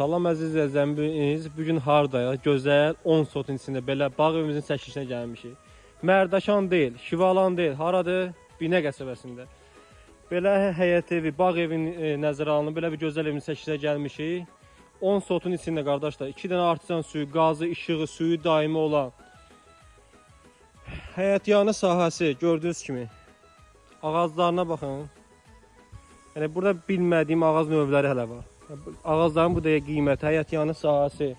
Salam əziz izləyicilərimiz, bugün hardayıq? Gözəl 10 sotun içində belə bağ evimizin çəkilişinə gəlmişik. Mərdəkan deyil, Şivalan deyil, haradır? Binə qəsəbəsində. Belə həyət evi, bağ evin nəzərə alınıb, belə bir gözəl evin çəkilişinə gəlmişik. 10 sotun içində qardaşlar, 2 dənə artizan suyu, qazı, işığı, suyu daimi olan həyətyanı sahəsi gördüyünüz kimi. Ağaclarına baxın. Yəni burada bilmədiyim ağac növləri hələ var. Ağacların bu dəqiqə qiyməti, həyətyanı sahəsi.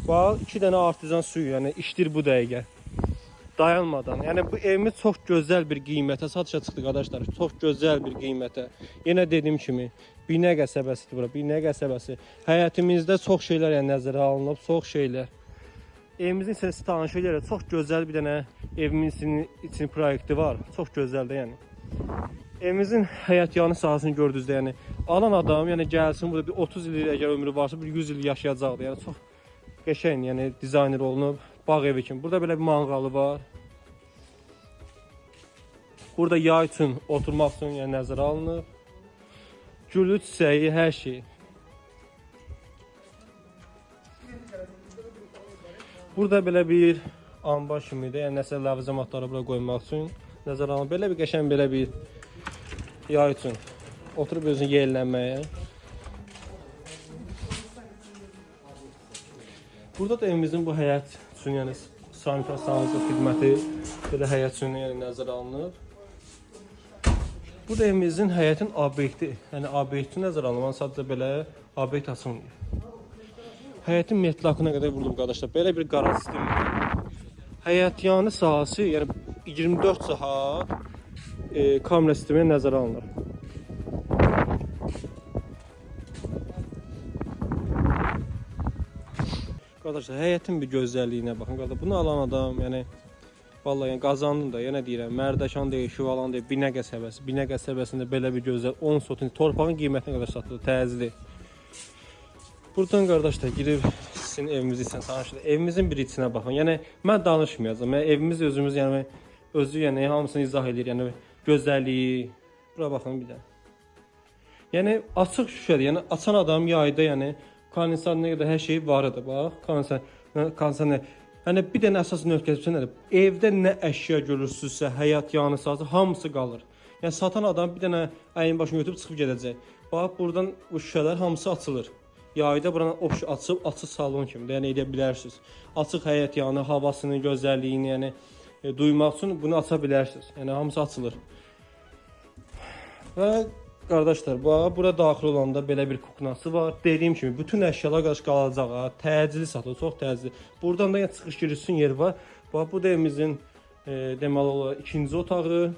Bax, 2 dənə artizan suyu, yəni işdir bu dəqiqə. Dayanmadan. Yəni bu evimiz çox gözəl bir qiymətə satışa çıxdı qardaşlar. Çox gözəl bir qiymətə. Yenə dediyim kimi, Binə qəsəbəsidir bura, Binə qəsəbəsi. Həyətimizdə çox şeylər yəni nəzərə alınıb, çox şeylər. Evimizin içində tanış şeylərlə çox gözəl bir dənə evimizin için proyekti var. Çox gözəldir yəni. Evimizin həyətyanı sahəsini gördünüz də, yəni alan adam, yəni gəlsin burada bir 30 il əgər ömrü varsa, bir 100 il yaşayacaqdır. Yəni çox qəşəng, yəni dizayner olunub, bağ evi kimi. Burada belə bir manqalı var. Burada yay üçün, oturmaq üçün yəni nəzərə alınıb. Gülü, çiçəyi, hər şey. Burada belə bir ambar kimidir, yəni nəsə ləvazimatları bura qoymaq üçün nəzərə alınıb. Belə bir qəşəng, belə bir yay üçün oturub özünü yellənməyə. Burada da evimizin bu həyət üçün, yəni sanitar sağlıqlı xidməti belə həyət üçün yəni nəzərə alınıb. Bu da evimizin həyətin obyekti, yəni obyekti nəzərə alınıb, sadəcə belə obyekt açılmır. Həyətin metlakına qədər vurdum qardaşlar. Belə bir qaraj sistemi. Həyətyanı sahəsi, yəni 24 saat kamera sistemi nəzərə alınır. Qardaşlar, həyətin bir gözəlliyinə baxın. Qardaşlar, bunu alan adam, yəni vallahi yəni qazandın da, yenə deyirəm, Mərdəkan deyil, Şivalan deyil, Binə qəsəbəsi. Binə qəsəbəsində belə bir gözəl 10 sotun torpağın qiymətinə qədər satılır, təzəli. Buradan qardaşlar girib sizin evimizi içində tanışdır. Evimizin bir içinə baxın. Yəni mən danışmayacağam. Evimiz özümüz yəni özü yəni hamısını izah edir. Yəni gözəlliyi. Bura baxın bir də. Yəni açıq şüşədir. Yəni açan adam yayda yəni kondensat nə qədər hər şey var idi. Bax, kondensat. Yəni bir dənə əsas nöqtəsi nədir? Evdə nə əşya görürsünüzsə, həyat yanı sazı hamısı qalır. Yəni satan adam bir dənə əyin başını götürüb çıxıb gedəcək. Bax, buradan bu şüşələr hamısı açılır. Yayda buranı açıb, açıq salon kimi də yəni edə bilərsiniz. Açıq həyət yanı, havasını, gözəlliyini yəni duymaq üçün bunu aça bilərsiniz. Yəni hamısı açılır. Və qardaşlar, bax bura daxil olanda belə bir kuknası var. Dediyim kimi bütün əşyalar qarşı qalacaq, təcili satılır, çox təcili. Buradan da yəni çıxış giriş üçün yer var. Bax bu da evimizin deməli olaraq ikinci otağı.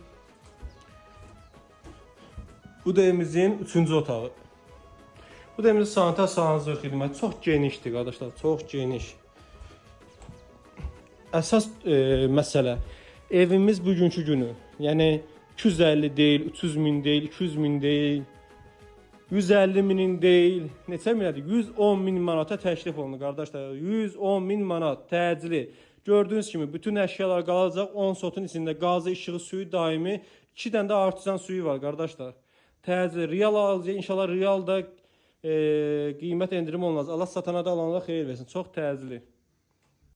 Bu da evimizin üçüncü otağı. Bu da evimizin sanitar sahəsi xidməti çox genişdir qardaşlar, çox geniş. Əsas məsələ evimiz bugünkü günü, yəni 250 deyil, 300 min deyil, 200 min deyil, 150 minin deyil, neçə minədir? 110 min manata təklif olundu qardaşlar. 110 min manat təcili. Gördüyünüz kimi bütün əşyalar qalacaq 10 sotun içində, qazı, işığı, suyu daimi, 2 dənə də artizan suyu var qardaşlar. Təcili, real alacaq, inşallah real da qiymət endirim olmaz. Allah satana da alanlara xeyir versin. Çox təcili.